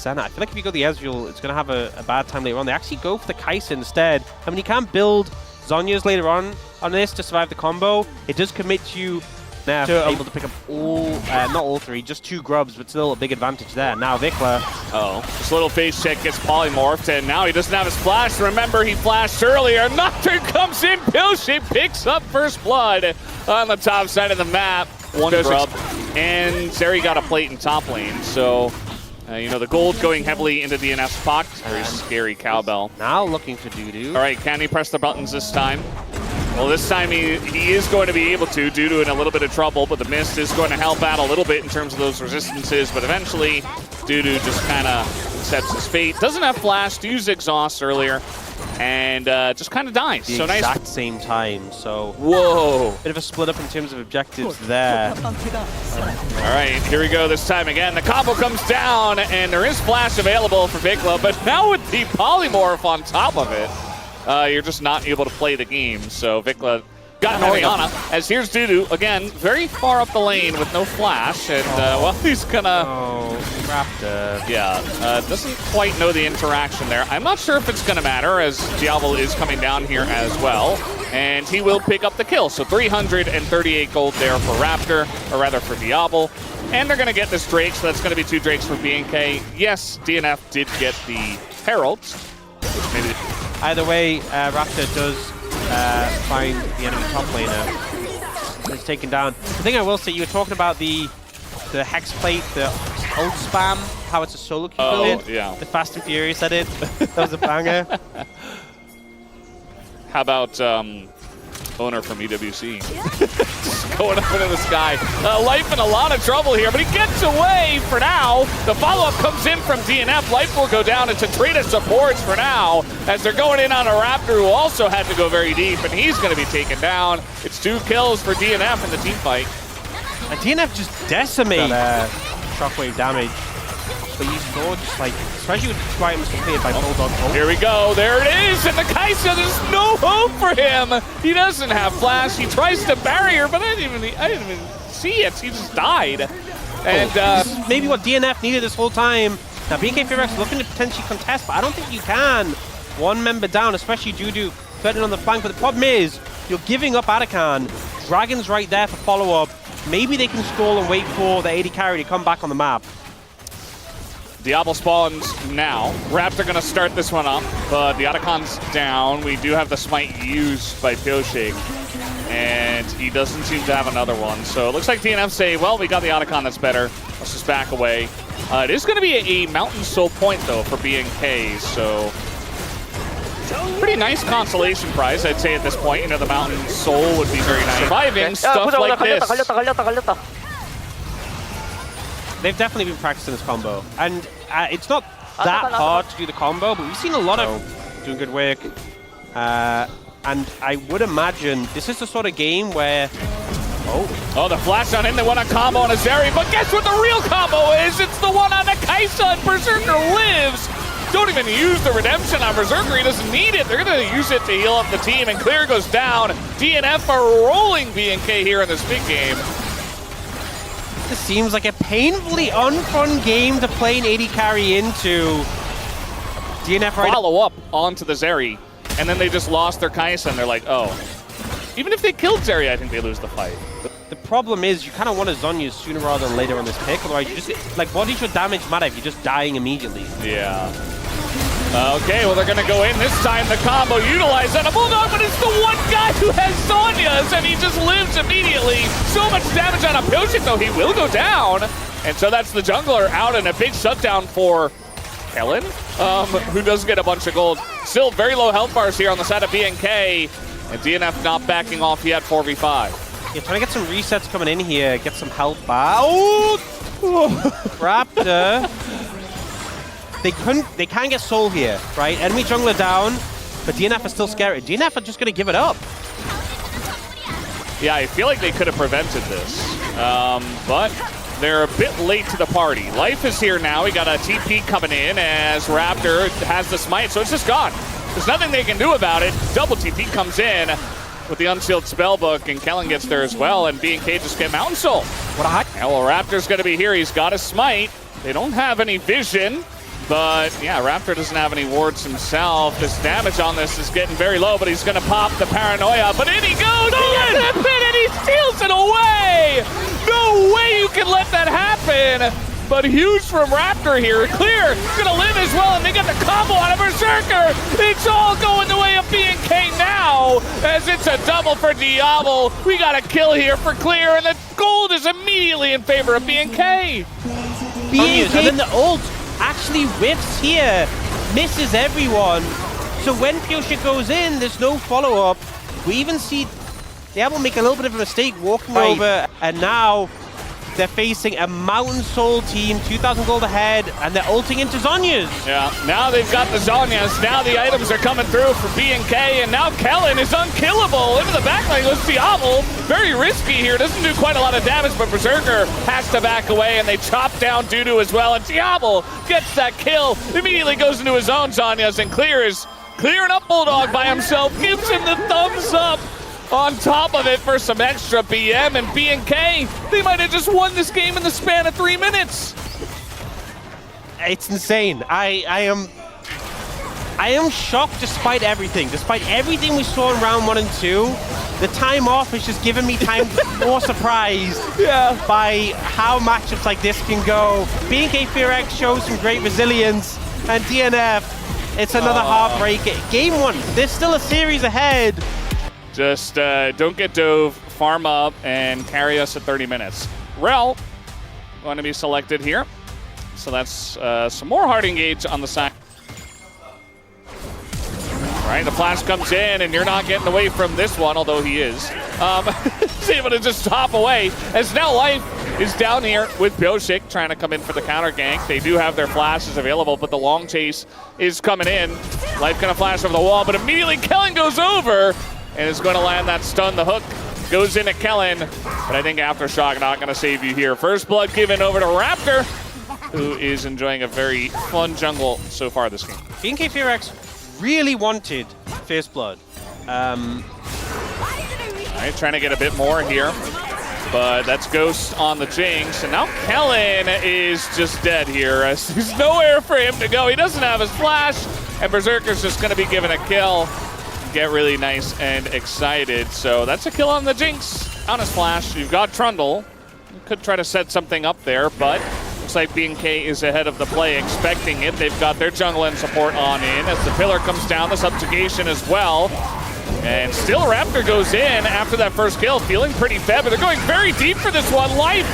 Senna. I feel like if you go the Ezreal, it's going to have a bad time later on. They actually go for the Kai'Sa instead. I mean, you can build Zhonya's later on this to survive the combo. It does commit you now to able to pick up all, not all three, just 2 grubs, but still a big advantage there. Now Vikla. This little face check gets polymorphed, and now he doesn't have his flash. Remember, he flashed earlier. Nocturne comes in. PeelShape picks up first blood on the top side of the map. 1 grub. And Zeri got a plate in top lane, so you know, the gold going heavily into DNF's pocket. Very scary cowbell. Now looking for Dudu. All right, can he press the buttons this time? Well, this time he is going to be able to, due to in a little bit of trouble, but the mist is going to help out a little bit in terms of those resistances, but eventually Dudu just kind of accepts his fate. Doesn't have flash, used exhaust earlier, and just kind of dies. The so nice. exact same time, so whoa. Bit of a split up in terms of objectives there. All right, here we go this time again. The combo comes down, and there is flash available for Vikla, but now with the polymorph on top of it, you're just not able to play the game. So Vikla got Orianna, as here's Dudu, again, very far up the lane with no flash, and well, he's gonna... Raptor. Yeah, doesn't quite know the interaction there. I'm not sure if it's gonna matter, as Diablo is coming down here as well, and he will pick up the kill. So 338 gold there for Raptor, or rather for Diablo, and they're gonna get this Drake, so that's gonna be 2 Drakes for BNK. Yes, DNF did get the Heralds, which maybe... Either way, Raptor does find the enemy top laner. It's taken down. The thing I will say, you were talking about the Hex Plate, the ult spam, how it's a solo queue build. Yeah. The Fast and Furious edit. That was a banger. How about owner from EWC? Just going up into the sky. Life in a lot of trouble here, but he gets away for now. The follow-up comes in from DNF. Life will go down into Trina supports for now, as they're going in on a Raptor who also had to go very deep, and he's going to be taken down. It's 2 kills for DNF in the team fight. And DNF just decimates shockwave damage. But you saw just like, especially with the 2 items completed by Bulldog. Here we go, there it is, and the Kai'Sa, there's no hope for him. He doesn't have flash, he tries to barrier, but I didn't even see it, he just died. And this is maybe what DNF needed this whole time. Now BNK FEARX looking to potentially contest, but I don't think you can. 1 member down, especially Dudu threatening on the flank, but the problem is, you're giving up Adakan. Dragon's right there for follow-up. Maybe they can stall and wait for the AD carry to come back on the map. Diablo spawns now. Raptor gonna start this one up, but the Adakan's down. We do have the smite used by PeelShape, and he doesn't seem to have another one. So it looks like DNF say, well, we got the Adakan that's better. Let's just back away. It is gonna be a Mountain Soul point though for BNK, so pretty nice consolation prize, I'd say at this point. You know, the Mountain Soul would be very nice. Surviving stuff like this. They've definitely been practicing this combo, and it's not that hard to do the combo, but we've seen a lot of doing good work. And I would imagine this is the sort of game where... Oh, the flash on him, they want a combo on a Zeri, but guess what the real combo is? It's the one on the Kai'Sa, and Berserker lives! Don't even use the redemption on Berserker, he doesn't need it. They're gonna use it to heal up the team, and Clear goes down. DNF are rolling BNK here in this big game. this seems like a painfully unfun game to play an AD carry into. DNF right follow up onto the Zeri, and then they just lost their Kai'Sa, and they're like, oh. Even if they killed Zeri, I think they lose the fight. The problem is you kind of want to Zhonya sooner rather than later on this pick, otherwise you just, like, what does your damage matter if you're just dying immediately? Yeah. Okay, well, they're going to go in this time. The combo utilized on a Bulldog, but it's the one guy who has Zhonya's, and he just lives immediately. So much damage on a PeelShape, though. He will go down. And so that's the jungler out, and a big shutdown for Kellen, who does get a bunch of gold. Still very low health bars here on the side of BNK, and DNF not backing off yet, 4v5. Yeah, trying to get some resets coming in here, get some health back. Oh! Raptor. They can't get soul here, right? Enemy jungler down, but DNF is still scary. DNF are just gonna give it up. Yeah, I feel like they could have prevented this, but they're a bit late to the party. Life is here now. We got a TP coming in as Raptor has the smite, so it's just gone. There's nothing they can do about it. Double TP comes in with the unsealed spellbook, and Kellen gets there as well, and BNK just get Mountain Soul. What a hike. Yeah, well, Raptor's gonna be here. He's got a smite. They don't have any vision. But yeah, Raptor doesn't have any wards himself. This damage on this is getting very low, but he's gonna pop the paranoia. But in he goes, he gets that pin and he steals it away! No way you can let that happen! But huge from Raptor here. Clear, gonna live as well, and they get the combo out of Berserker. It's all going the way of BNK now, as it's a double for Diablo. We got a kill here for Clear, and the gold is immediately in favor of BNK. BNK, and then the ult actually whiffs here, misses everyone. So when PeelShick goes in, there's no follow-up. We even see Diablo make a little bit of a mistake walking over, and now they're facing a Mountain Soul team, 2,000 gold ahead, and they're ulting into Zhonya's. Yeah, now they've got the Zhonya's. Now the items are coming through for BNK, and now Kellen is unkillable. Into the backline goes Diablo. Very risky here. Doesn't do quite a lot of damage, but Berserker has to back away, and they chop down Dudu as well. And Diablo gets that kill. Immediately goes into his own Zhonya's, and Clear is clearing up Bulldog by himself. Gives him the thumbs up. On top of it for some extra BM, and BNK, they might have just won this game in the span of 3 minutes. It's insane. I am shocked despite everything. Despite everything we saw in round 1 and 2, the time off has just given me time to be more surprised by how matchups like this can go. BNK FEARX shows some great resilience, and DNF, it's another heartbreak. Game 1, there's still a series ahead. Just don't get dove, farm up, and carry us at 30 minutes. Rel going to be selected here. So that's some more hard engage on the side. Right, the flash comes in, and you're not getting away from this one, although he is. He's able to just hop away, as now Life is down here with PeelShick trying to come in for the counter gank. They do have their flashes available, but the long chase is coming in. Life gonna flash over the wall, but immediately Kellen goes over, and is going to land that stun. The hook goes in at Kellen, but I think Aftershock not going to save you here. First blood given over to Raptor, who is enjoying a very fun jungle so far this game. BNK FEARX really wanted first blood. All right, trying to get a bit more here, but that's Ghost on the Jinx, and now Kellen is just dead here. There's nowhere for him to go. He doesn't have his flash, and Berserker's just going to be given a kill. Get really nice and excited. So that's a kill on the Jinx. On his flash, you've got Trundle. You could try to set something up there, but looks like BNK is ahead of the play, expecting it. They've got their jungle and support on in. As the pillar comes down, the subjugation as well. And still Raptor goes in after that first kill, feeling pretty fed, but they're going very deep for this one. Life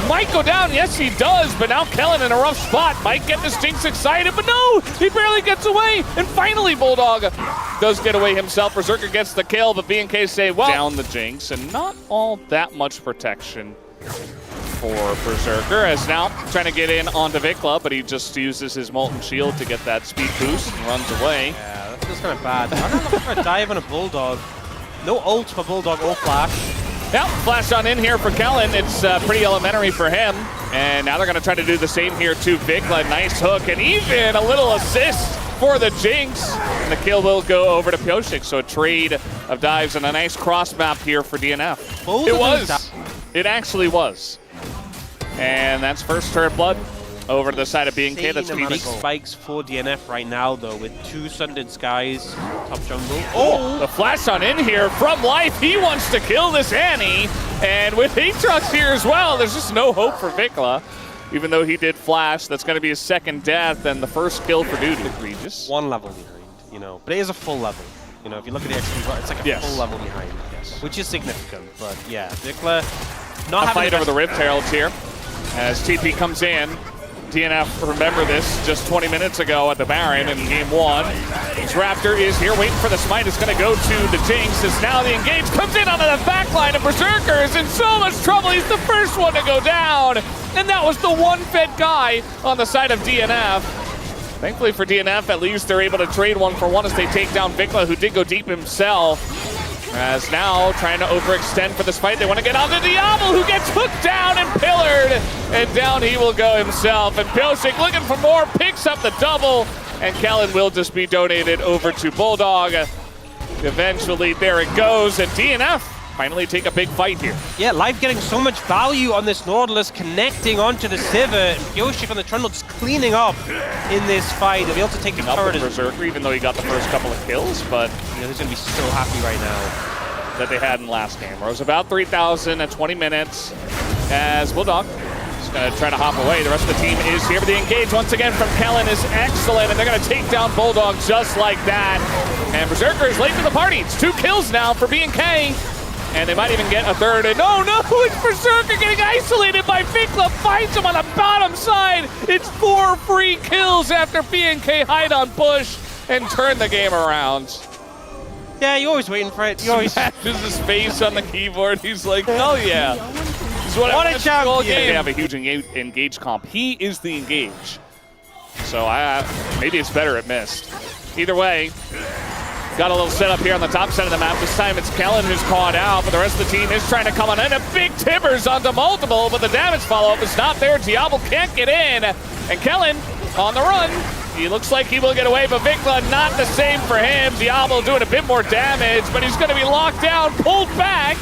might go down, yes he does, but now Kellen in a rough spot. Might get this Jinx excited, but no, he barely gets away. And finally Bulldog does get away himself. Berserker gets the kill, but BNK say, well, down the Jinx, and not all that much protection for Berserker, as now trying to get in onto Vikla, but he just uses his Molten Shield to get that speed boost and runs away. Yeah, that feels kind of bad. I'm not looking for a dive on a Bulldog. No ult for Bulldog or flash. Yep, flash on in here for Kellen. It's pretty elementary for him. And now they're going to try to do the same here to Vikla. Nice hook, and even a little assist for the Jinx. And the kill will go over to PeelShick. So a trade of dives and a nice cross map here for DNF. It was. It actually was. And that's first turret blood over to the side of BNK. That's big spikes for DNF right now, though, with 2 Sundered Skies, top jungle. Oh! The flash on in here from Life. He wants to kill this Annie. And with Aatrox here as well, there's just no hope for Vikla. Even though he did flash, that's going to be his second death and the first kill for Dudu. Egregious. 1 level behind, you know, but it is a full level. You know, if you look at the XP, it's like a full level behind, which is significant. But yeah, Vikla not having a fight over the Rift Heralds here as TP comes in. DNF, remember this, just 20 minutes ago at the Baron in game 1. This Raptor is here waiting for the smite. It's going to go to the Jinx as now the engage comes in onto the backline, and Berserker is in so much trouble. He's the first one to go down, and that was the one-fed guy on the side of DNF. Thankfully for DNF, at least they're able to trade 1-for-1 as they take down Vikla, who did go deep himself. As now trying to overextend for this fight. They want to get onto Diablo, who gets hooked down and pillared. And down he will go himself. And PeelShick looking for more, picks up the double. And Kellen will just be donated over to Bulldog. Eventually, there it goes. And DNF finally take a big fight here. Yeah, Live getting so much value on this Nautilus, connecting onto the Sivir, and FEARX on the Trundle just cleaning up in this fight. They'll be able to take the turret. Berserker, even though he got the first couple of kills, but you know, he's going to be so happy right now. That they had in last game. Rose about 3,000 at 20 minutes as Bulldog is going to try to hop away. The rest of the team is here, but the engage once again from Kellen is excellent, and they're going to take down Bulldog just like that. And Berserker is late to the party. It's 2 kills now for BNK, and they might even get a third. And no, it's Berserker getting isolated by Vikla, finds him on the bottom side. It's 4 free kills after BNK hide on push and turn the game around. Yeah, you're always waiting for it. You always smashes his face on the keyboard. He's like, oh yeah. What a champion. They have a huge engage comp. He is the engage. So maybe it's better it missed. Either way, got a little setup here on the top side of the map. This time it's Kellen who's caught out, but the rest of the team is trying to come on in. A big timbers onto multiple, but the damage follow-up is not there. Diablo can't get in, and Kellen on the run. He looks like he will get away, but Vikla not the same for him. Diablo doing a bit more damage, but he's going to be locked down, pulled back.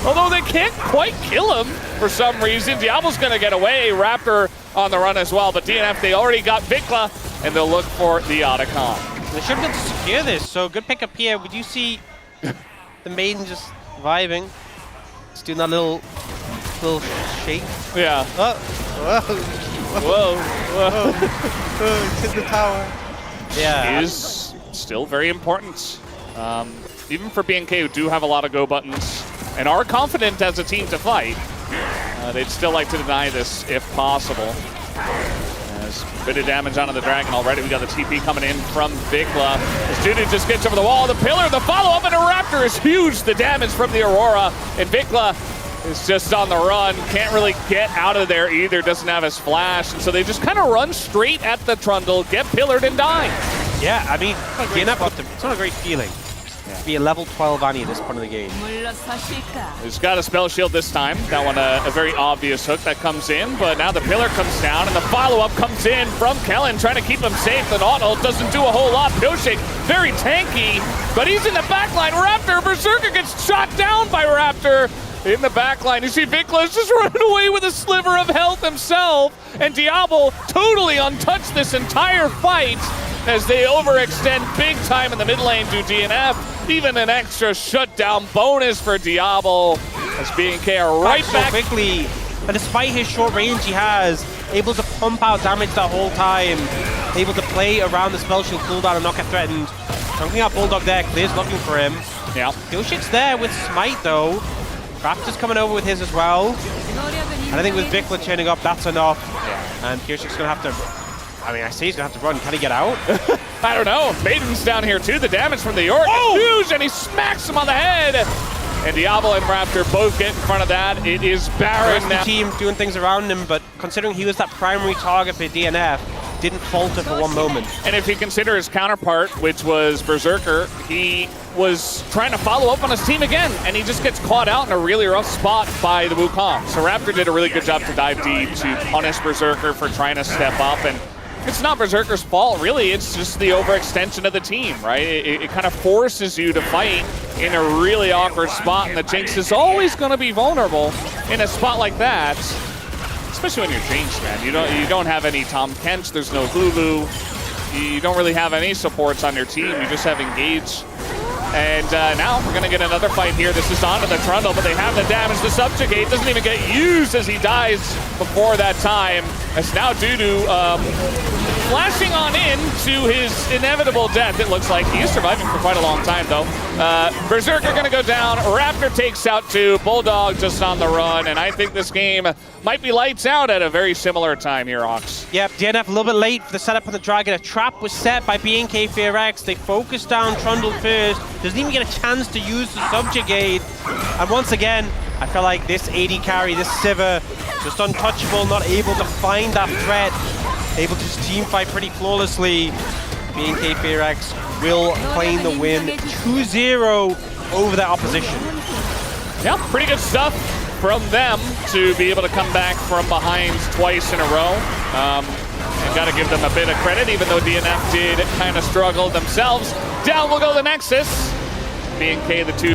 Although they can't quite kill him for some reason. Diablo's going to get away. Raptor on the run as well, but DNF, they already got Vikla, and they'll look for the Otacon. They should be able to secure this, so good pickup here. Would you see the maiden just vibing? Just doing that little shake? Yeah. Oh. Whoa. It's in the tower. Yeah. It is still very important. Even for BNK, who do have a lot of go buttons and are confident as a team to fight, they'd still like to deny this if possible. As a bit of damage onto the Dragon already. We got the TP coming in from Vikla. As Dudu just gets over the wall, the pillar, the follow-up, and a Raptor is huge. The damage from the Aurora, and Vikla is just on the run. Can't really get out of there either. Doesn't have his flash, and so they just kind of run straight at the Trundle, get pillared, and die. Yeah, I mean, it's not a great feeling. To be a level 12 Annie at this point of the game. He's got a spell shield this time. That one a very obvious hook that comes in, but now the pillar comes down and the follow-up comes in from Kellen trying to keep him safe. The Nautil doesn't do a whole lot. FEARX very tanky, but he's in the backline. Raptor, Berserker gets shot down by Raptor in the backline. You see Vikla's just running away with a sliver of health himself, and Diablo totally untouched this entire fight as they overextend big time in the mid lane to DNF. Even an extra shutdown bonus for Diablo as BNK are right back. So quickly, but despite his short range he has, able to pump out damage that whole time, able to play around the spell shield cooldown and not get threatened. Dunking out Bulldog there, Clear's looking for him. Yeah. FEARX there with Smite though. Raptor's coming over with his as well. And I think with Vikla turning up, that's enough. Yeah. And FEARX gonna have to, I mean, I say he's gonna have to run. Can he get out? I don't know. Maiden's down here too. The damage from the York is huge, and he smacks him on the head. And Diablo and Raptor both get in front of that. It is Baron now. The team doing things around him, but considering he was that primary target for DNF, didn't falter for one moment. And if you consider his counterpart, which was Berserker, he was trying to follow up on his team again, and he just gets caught out in a really rough spot by the Wukong. So Raptor did a really good job to dive deep to punish Berserker for trying to step up, and it's not Berserker's fault, really. It's just the overextension of the team, right? It kind of forces you to fight in a really awkward spot, and the Jinx is always going to be vulnerable in a spot like that, especially when you're Jinx, man. You don't have any Tom Kench, there's no Lulu. You don't really have any supports on your team. You just have Engage. And now we're going to get another fight here. This is onto the Trundle, but they have the damage. The Subjugate doesn't even get used as he dies before that time. As now Dudu flashing on in to his inevitable death, it looks like. He is surviving for quite a long time, though. Berserker going to go down. Raptor takes out 2. Bulldog just on the run, and I think this game might be lights out at a very similar time here, Ox. Yep, DNF a little bit late for the setup on the Dragon. A trap was set by BNK FEARX. They focused down Trundle first. Doesn't even get a chance to use the Subjugate. And once again, I feel like this AD carry, this Sivir, just untouchable, not able to find that threat. Able to just team fight pretty flawlessly. BNK FEARX will claim the win 2-0 over their opposition. Yeah, pretty good stuff from them to be able to come back from behind twice in a row. And got to give them a bit of credit, even though DNF did kind of struggle themselves. Down will go the Nexus. BNK the 2.